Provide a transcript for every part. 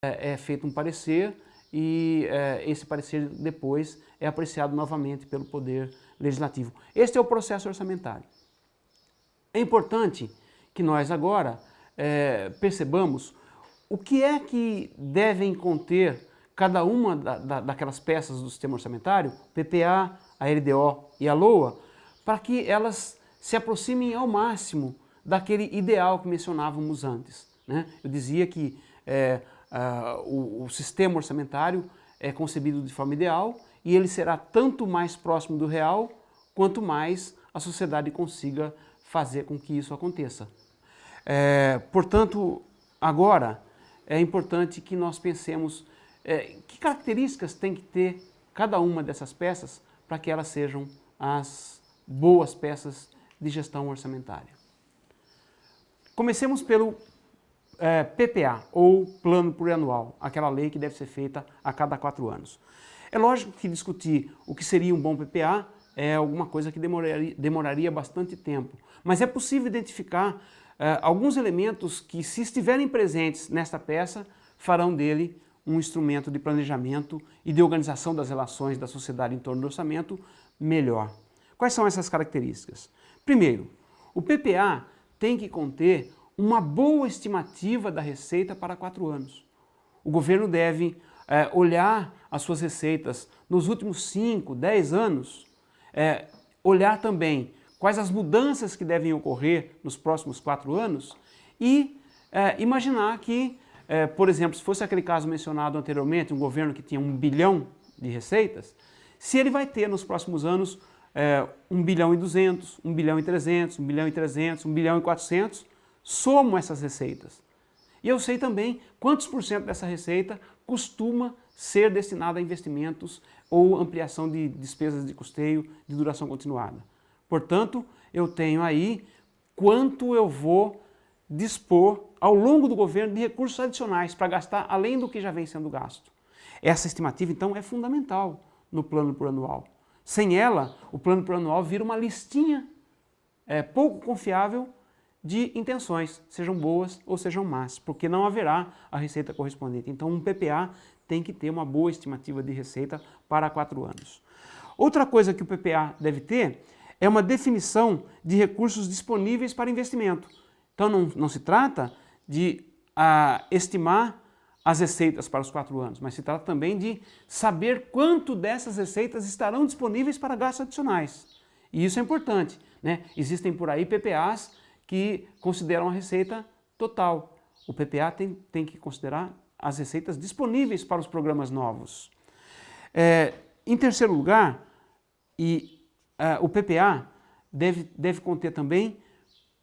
é feito um parecer e esse parecer depois é apreciado novamente pelo Poder Legislativo. Este é o processo orçamentário. É importante que nós agora percebamos o que é que devem conter cada uma daquelas peças do sistema orçamentário, PPA, a LDO e a LOA, para que elas se aproximem ao máximo daquele ideal que mencionávamos antes, né? Eu dizia que o sistema orçamentário é concebido de forma ideal e ele será tanto mais próximo do real, quanto mais a sociedade consiga fazer com que isso aconteça. Portanto, agora é importante que nós pensemos que características tem que ter cada uma dessas peças para que elas sejam as boas peças de gestão orçamentária. Comecemos pelo PPA, ou Plano Plurianual, aquela lei que deve ser feita a cada 4 anos. É lógico que discutir o que seria um bom PPA é alguma coisa que demoraria bastante tempo, mas é possível identificar alguns elementos que, se estiverem presentes nesta peça, farão dele um instrumento de planejamento e de organização das relações da sociedade em torno do orçamento melhor. Quais são essas características? Primeiro, o PPA tem que conter uma boa estimativa da receita para 4 anos. O governo deve olhar as suas receitas nos últimos 5, 10 anos, olhar também quais as mudanças que devem ocorrer nos próximos 4 anos e imaginar que, por exemplo, se fosse aquele caso mencionado anteriormente, um governo que tinha 1 bilhão de receitas, se ele vai ter nos próximos anos 1 bilhão e 200, 1 bilhão e 300, 1 bilhão e 300, 1 bilhão e 400, somo essas receitas. E eu sei também quantos por cento dessa receita costuma ser destinada a investimentos ou ampliação de despesas de custeio de duração continuada. Portanto, eu tenho aí quanto eu vou dispor ao longo do governo de recursos adicionais para gastar além do que já vem sendo gasto. Essa estimativa, então, é fundamental no plano plurianual. Sem ela, o plano plurianual vira uma listinha pouco confiável de intenções, sejam boas ou sejam más, porque não haverá a receita correspondente. Então, um PPA tem que ter uma boa estimativa de receita para 4 anos. Outra coisa que o PPA deve ter é uma definição de recursos disponíveis para investimento. Então, não se trata de estimar as receitas para os 4 anos, mas se trata também de saber quanto dessas receitas estarão disponíveis para gastos adicionais. E isso é importante, né? Existem por aí PPAs que consideram a receita total. O PPA tem que considerar as receitas disponíveis para os programas novos. Em terceiro lugar, o PPA deve conter também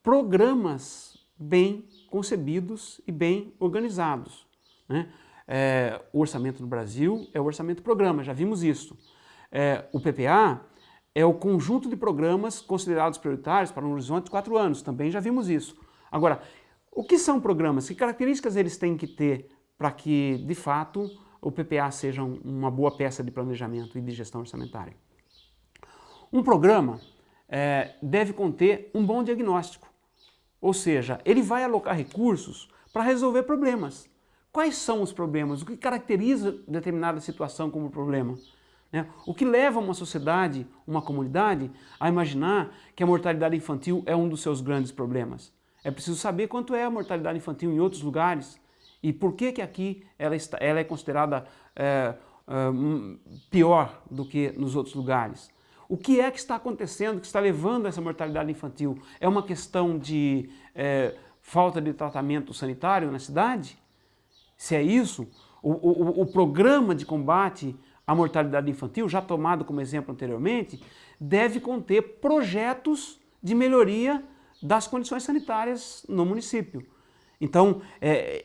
programas bem concebidos e bem organizados, né? O orçamento do Brasil é o orçamento programa, já vimos isso. O PPA é o conjunto de programas considerados prioritários para um horizonte de 4 anos, também já vimos isso. Agora, o que são programas? Que características eles têm que ter para que, de fato, o PPA seja uma boa peça de planejamento e de gestão orçamentária? Um programa deve conter um bom diagnóstico, ou seja, ele vai alocar recursos para resolver problemas. Quais são os problemas? O que caracteriza determinada situação como problema? O que leva uma sociedade, uma comunidade, a imaginar que a mortalidade infantil é um dos seus grandes problemas? É preciso saber quanto é a mortalidade infantil em outros lugares e por que aqui ela é considerada pior do que nos outros lugares. O que é que está acontecendo, que está levando a essa mortalidade infantil? É uma questão de falta de tratamento sanitário na cidade? Se é isso, o programa de combate à mortalidade infantil, já tomado como exemplo anteriormente, deve conter projetos de melhoria das condições sanitárias no município. Então,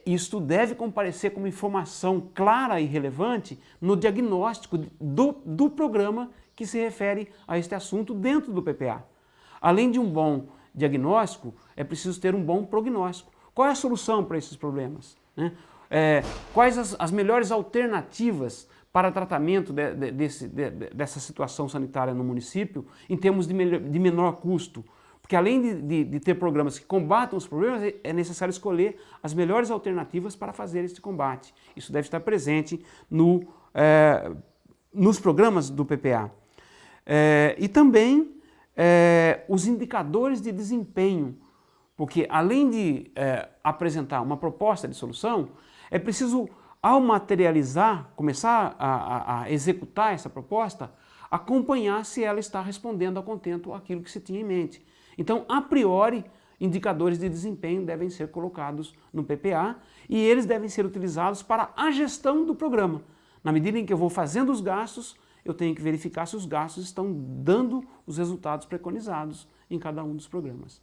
isto deve comparecer como informação clara e relevante no diagnóstico do programa que se refere a este assunto dentro do PPA. Além de um bom diagnóstico, é preciso ter um bom prognóstico. Qual é a solução para esses problemas, né? Quais as melhores alternativas para tratamento dessa situação sanitária no município em termos de menor custo? Porque além de ter programas que combatam os problemas, é necessário escolher as melhores alternativas para fazer esse combate. Isso deve estar presente nos programas do PPA. E também os indicadores de desempenho, porque além de apresentar uma proposta de solução, é preciso, ao materializar, começar a executar essa proposta, acompanhar se ela está respondendo a contento àquilo que se tinha em mente. Então, a priori, indicadores de desempenho devem ser colocados no PPA e eles devem ser utilizados para a gestão do programa. Na medida em que eu vou fazendo os gastos, eu tenho que verificar se os gastos estão dando os resultados preconizados em cada um dos programas.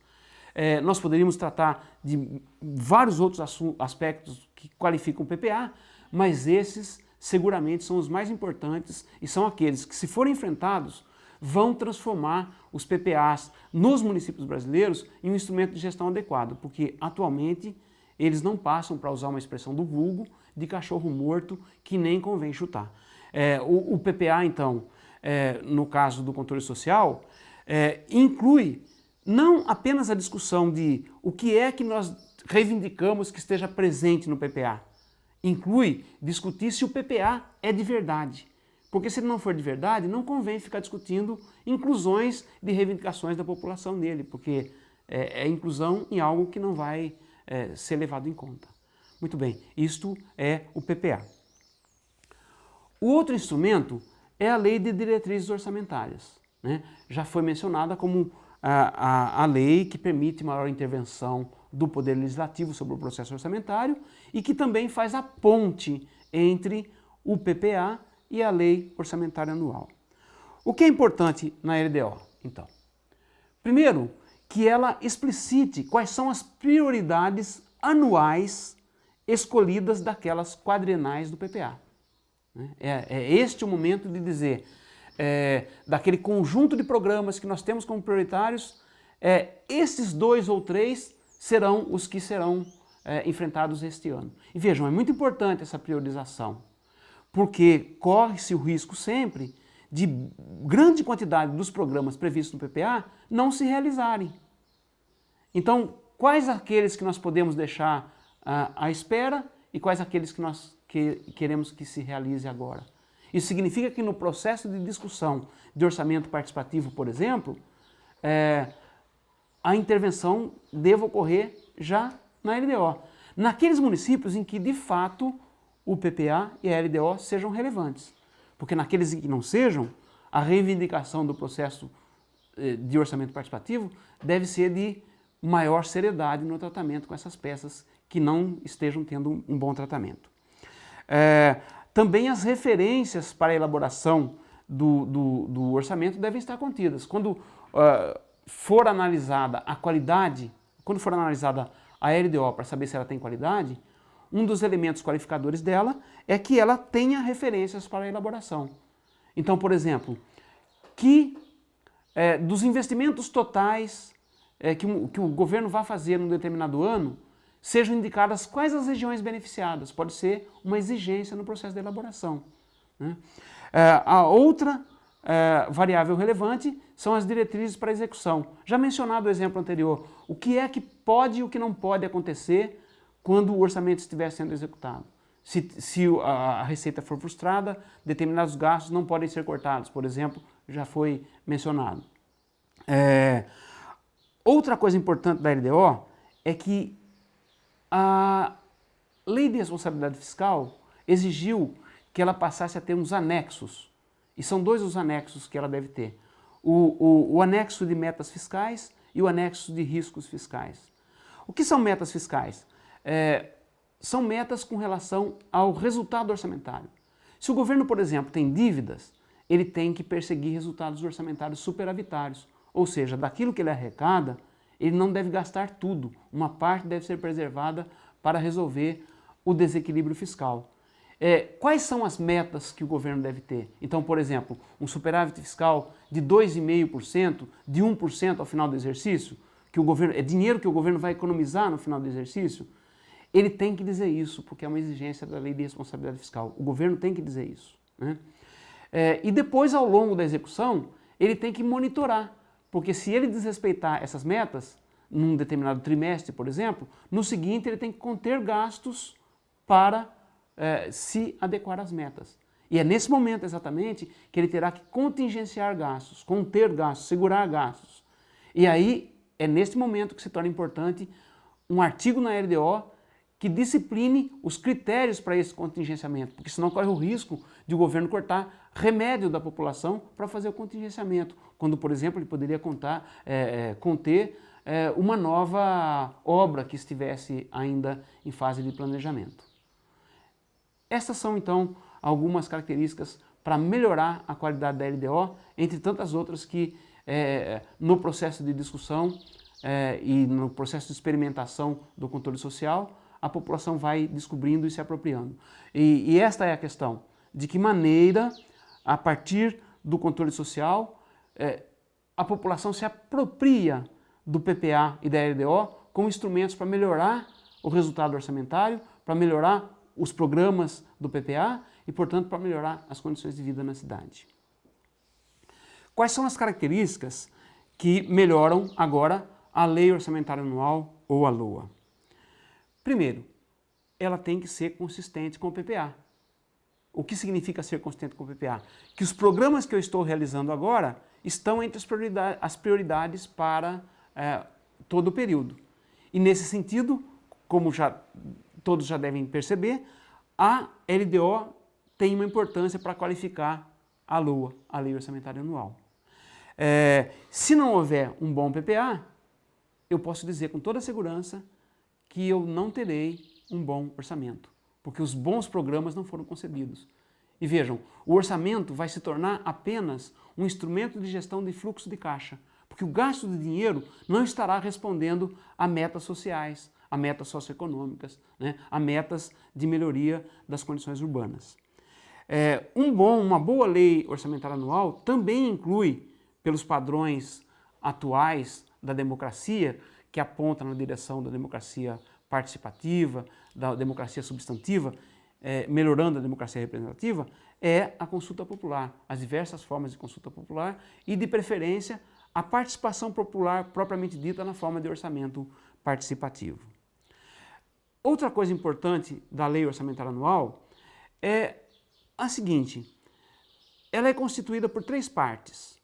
Nós poderíamos tratar de vários outros aspectos que qualificam o PPA, mas esses seguramente são os mais importantes e são aqueles que, se forem enfrentados, vão transformar os PPAs nos municípios brasileiros em um instrumento de gestão adequado, porque atualmente eles não passam, para usar uma expressão do vulgo, de cachorro morto que nem convém chutar. O PPA, então, no caso do controle social, inclui não apenas a discussão de o que é que nós reivindicamos que esteja presente no PPA, inclui discutir se o PPA é de verdade. Porque se ele não for de verdade, não convém ficar discutindo inclusões de reivindicações da população nele, porque é inclusão em algo que não vai ser levado em conta. Muito bem, isto é o PPA. O outro instrumento é a Lei de Diretrizes Orçamentárias, né? Já foi mencionada como a lei que permite maior intervenção do Poder Legislativo sobre o processo orçamentário e que também faz a ponte entre o PPA e a Lei Orçamentária Anual. O que é importante na LDO, então? Primeiro, que ela explicite quais são as prioridades anuais escolhidas daquelas quadrienais do PPA. É este o momento de dizer, daquele conjunto de programas que nós temos como prioritários, esses 2 ou 3 serão os que serão enfrentados este ano. E vejam, é muito importante essa priorização, porque corre-se o risco sempre de grande quantidade dos programas previstos no PPA não se realizarem. Então, quais aqueles que nós podemos deixar à espera e quais aqueles que nós queremos que se realize agora? Isso significa que no processo de discussão de orçamento participativo, por exemplo, a intervenção deva ocorrer já na LDO. Naqueles municípios em que, de fato, o PPA e a LDO sejam relevantes. Porque naqueles em que não sejam, a reivindicação do processo de orçamento participativo deve ser de maior seriedade no tratamento com essas peças que não estejam tendo um bom tratamento. Também as referências para a elaboração do orçamento devem estar contidas. Quando for analisada a qualidade, quando for analisada a LDO para saber se ela tem qualidade, um dos elementos qualificadores dela é que ela tenha referências para a elaboração. Então, por exemplo, que dos investimentos totais que o governo vai fazer num determinado ano, sejam indicadas quais as regiões beneficiadas. Pode ser uma exigência no processo de elaboração, né? A outra variável relevante são as diretrizes para execução. Já mencionado o exemplo anterior, o que é que pode e o que não pode acontecer quando o orçamento estiver sendo executado. Se a receita for frustrada, determinados gastos não podem ser cortados, por exemplo, já foi mencionado. Outra coisa importante da LDO é que a Lei de Responsabilidade Fiscal exigiu que ela passasse a ter uns anexos, e são 2 os anexos que ela deve ter. O anexo de metas fiscais e o anexo de riscos fiscais. O que são metas fiscais? São metas com relação ao resultado orçamentário. Se o governo, por exemplo, tem dívidas, ele tem que perseguir resultados orçamentários superavitários, ou seja, daquilo que ele arrecada, ele não deve gastar tudo, uma parte deve ser preservada para resolver o desequilíbrio fiscal. Quais são as metas que o governo deve ter? Então, por exemplo, um superávit fiscal de 2,5%, de 1% ao final do exercício, que o governo, é dinheiro que o governo vai economizar no final do exercício, ele tem que dizer isso, porque é uma exigência da Lei de Responsabilidade Fiscal. O governo tem que dizer isso, né? E depois, ao longo da execução, ele tem que monitorar porque se ele desrespeitar essas metas, num determinado trimestre, por exemplo, no seguinte ele tem que conter gastos para se adequar às metas. E é nesse momento exatamente que ele terá que contingenciar gastos, conter gastos, segurar gastos. E aí é nesse momento que se torna importante um artigo na LDO que discipline os critérios para esse contingenciamento, porque senão corre o risco de o governo cortar remédio da população para fazer o contingenciamento, quando, por exemplo, ele poderia conter uma nova obra que estivesse ainda em fase de planejamento. Essas são, então, algumas características para melhorar a qualidade da LDO, entre tantas outras que no processo de discussão e no processo de experimentação do controle social, a população vai descobrindo e se apropriando. E esta é a questão, de que maneira, a partir do controle social, a população se apropria do PPA e da LDO como instrumentos para melhorar o resultado orçamentário, para melhorar os programas do PPA e, portanto, para melhorar as condições de vida na cidade. Quais são as características que melhoram agora a Lei Orçamentária Anual ou a LOA? Primeiro, ela tem que ser consistente com o PPA. O que significa ser consistente com o PPA? Que os programas que eu estou realizando agora estão entre as prioridades para todo o período. E nesse sentido, como todos já devem perceber, a LDO tem uma importância para qualificar a LOA, a Lei Orçamentária Anual. Se não houver um bom PPA, eu posso dizer com toda segurança que eu não terei um bom orçamento, porque os bons programas não foram concebidos. E vejam, o orçamento vai se tornar apenas um instrumento de gestão de fluxo de caixa, porque o gasto de dinheiro não estará respondendo a metas sociais, a metas socioeconômicas, né, a metas de melhoria das condições urbanas. Uma boa lei orçamentária anual também inclui, pelos padrões atuais da democracia, que aponta na direção da democracia participativa, da democracia substantiva, melhorando a democracia representativa, é a consulta popular, as diversas formas de consulta popular e, de preferência, a participação popular propriamente dita na forma de orçamento participativo. Outra coisa importante da Lei Orçamentária Anual é a seguinte: ela é constituída por 3 partes.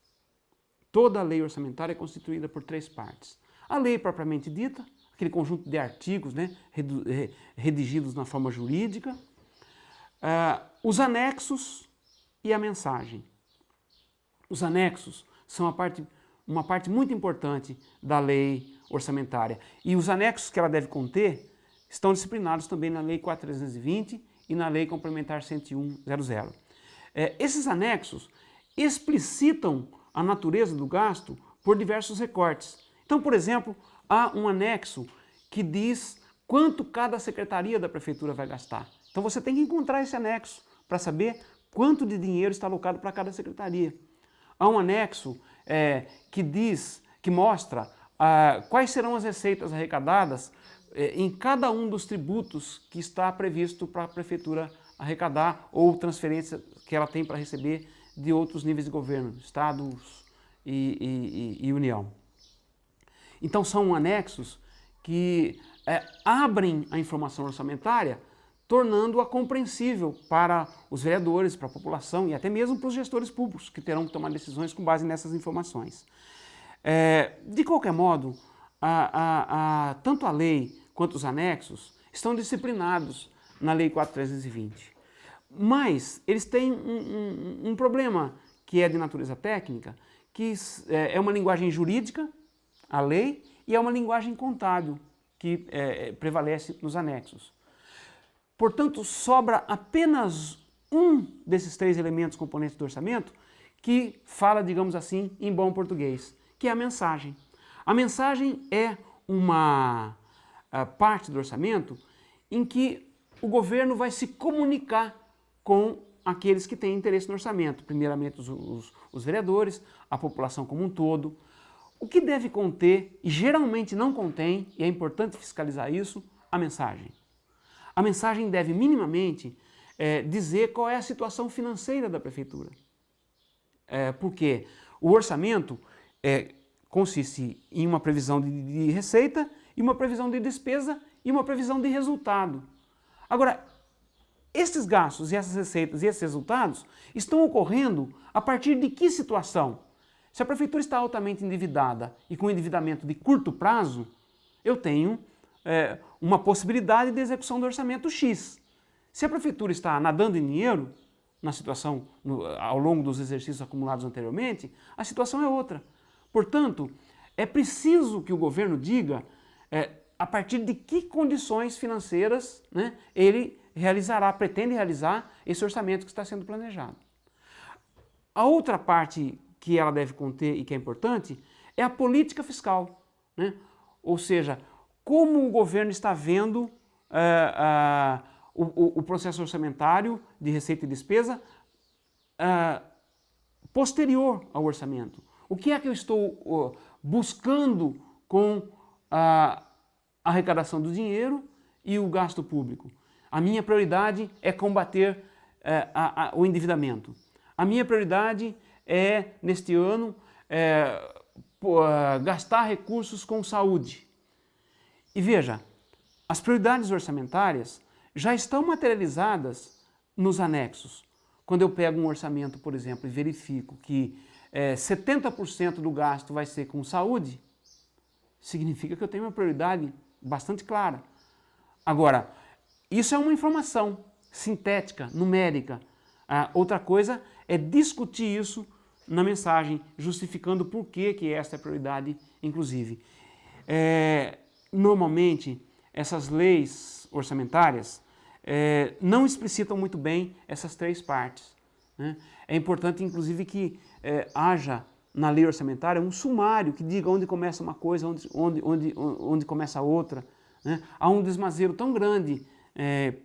Toda a lei orçamentária é constituída por 3 partes. A lei propriamente dita, aquele conjunto de artigos, né, redigidos na forma jurídica, os anexos e a mensagem. Os anexos são uma parte muito importante da lei orçamentária. E os anexos que ela deve conter estão disciplinados também na Lei 4.320 e na Lei Complementar 101.00. Esses anexos explicitam a natureza do gasto por diversos recortes. Então, por exemplo, há um anexo que diz quanto cada secretaria da prefeitura vai gastar. Então você tem que encontrar esse anexo para saber quanto de dinheiro está alocado para cada secretaria. Há um anexo que mostra quais serão as receitas arrecadadas em cada um dos tributos que está previsto para a prefeitura arrecadar ou transferência que ela tem para receber de outros níveis de governo, estados e União. Então são anexos que abrem a informação orçamentária, tornando-a compreensível para os vereadores, para a população e até mesmo para os gestores públicos, que terão que tomar decisões com base nessas informações. De qualquer modo, tanto a lei quanto os anexos estão disciplinados na Lei 4.320. Mas eles têm um problema que é de natureza técnica, que é uma linguagem jurídica, a lei, e é uma linguagem contábil, que prevalece nos anexos. Portanto, sobra apenas um desses 3 elementos componentes do orçamento que fala, digamos assim, em bom português, que é a mensagem. A mensagem é uma parte do orçamento em que o governo vai se comunicar com aqueles que têm interesse no orçamento, primeiramente os vereadores, a população como um todo. O que deve conter, e geralmente não contém, e é importante fiscalizar isso, a mensagem. A mensagem deve minimamente dizer qual é a situação financeira da prefeitura. Porque o orçamento, consiste em uma previsão de receita e uma previsão de despesa e uma previsão de resultado. Agora, esses gastos e essas receitas e esses resultados estão ocorrendo a partir de que situação? Se a prefeitura está altamente endividada e com endividamento de curto prazo, eu tenho uma possibilidade de execução do orçamento X. Se a prefeitura está nadando em dinheiro, na situação ao longo dos exercícios acumulados anteriormente, a situação é outra. Portanto, é preciso que o governo diga a partir de que condições financeiras, né, ele pretende realizar esse orçamento que está sendo planejado. A outra parte que ela deve conter e que é importante é a política fiscal, né? Ou seja, como o governo está vendo o processo orçamentário de receita e despesa posterior ao orçamento. O que é que eu estou buscando com a arrecadação do dinheiro e o gasto público? A minha prioridade é combater o endividamento. A minha prioridade é, neste ano, gastar recursos com saúde. E veja, as prioridades orçamentárias já estão materializadas nos anexos. Quando eu pego um orçamento, por exemplo, e verifico que 70% do gasto vai ser com saúde, significa que eu tenho uma prioridade bastante clara. Agora, isso é uma informação sintética, numérica. Outra coisa é discutir isso na mensagem, justificando por que essa é a prioridade, inclusive. Normalmente, essas leis orçamentárias não explicitam muito bem essas três partes, né? É importante, inclusive, que haja na lei orçamentária um sumário que diga onde começa uma coisa, onde começa a outra, né? Há um desmazeiro tão grande,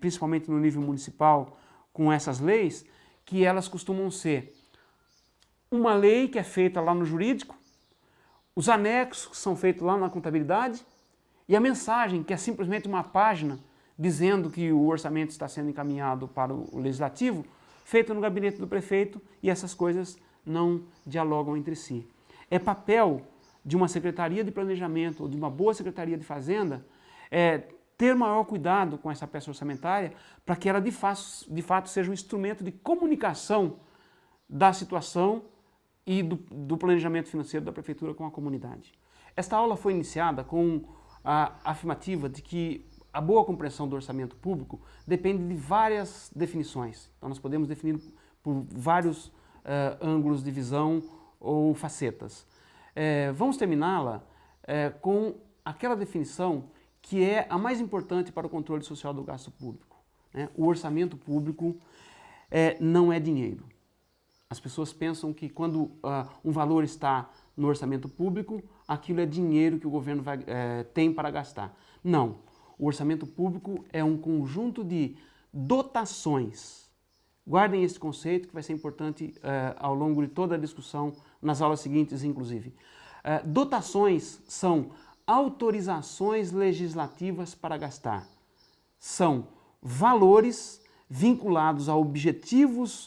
principalmente no nível municipal, com essas leis, que elas costumam ser uma lei que é feita lá no jurídico, os anexos que são feitos lá na contabilidade e a mensagem, que é simplesmente uma página dizendo que o orçamento está sendo encaminhado para o legislativo, feito no gabinete do prefeito, e essas coisas não dialogam entre si. É papel de uma secretaria de planejamento ou de uma boa secretaria de fazenda ter maior cuidado com essa peça orçamentária para que ela de fato seja um instrumento de comunicação da situação e do planejamento financeiro da prefeitura com a comunidade. Esta aula foi iniciada com a afirmativa de que a boa compreensão do orçamento público depende de várias definições. Então nós podemos definir por vários ângulos de visão ou facetas. Vamos terminá-la com aquela definição que é a mais importante para o controle social do gasto público, né? O orçamento público não é dinheiro. As pessoas pensam que quando um valor está no orçamento público, aquilo é dinheiro que o governo tem para gastar. Não. O orçamento público é um conjunto de dotações. Guardem esse conceito que vai ser importante ao longo de toda a discussão, nas aulas seguintes inclusive. Dotações são autorizações legislativas para gastar. São valores vinculados a objetivos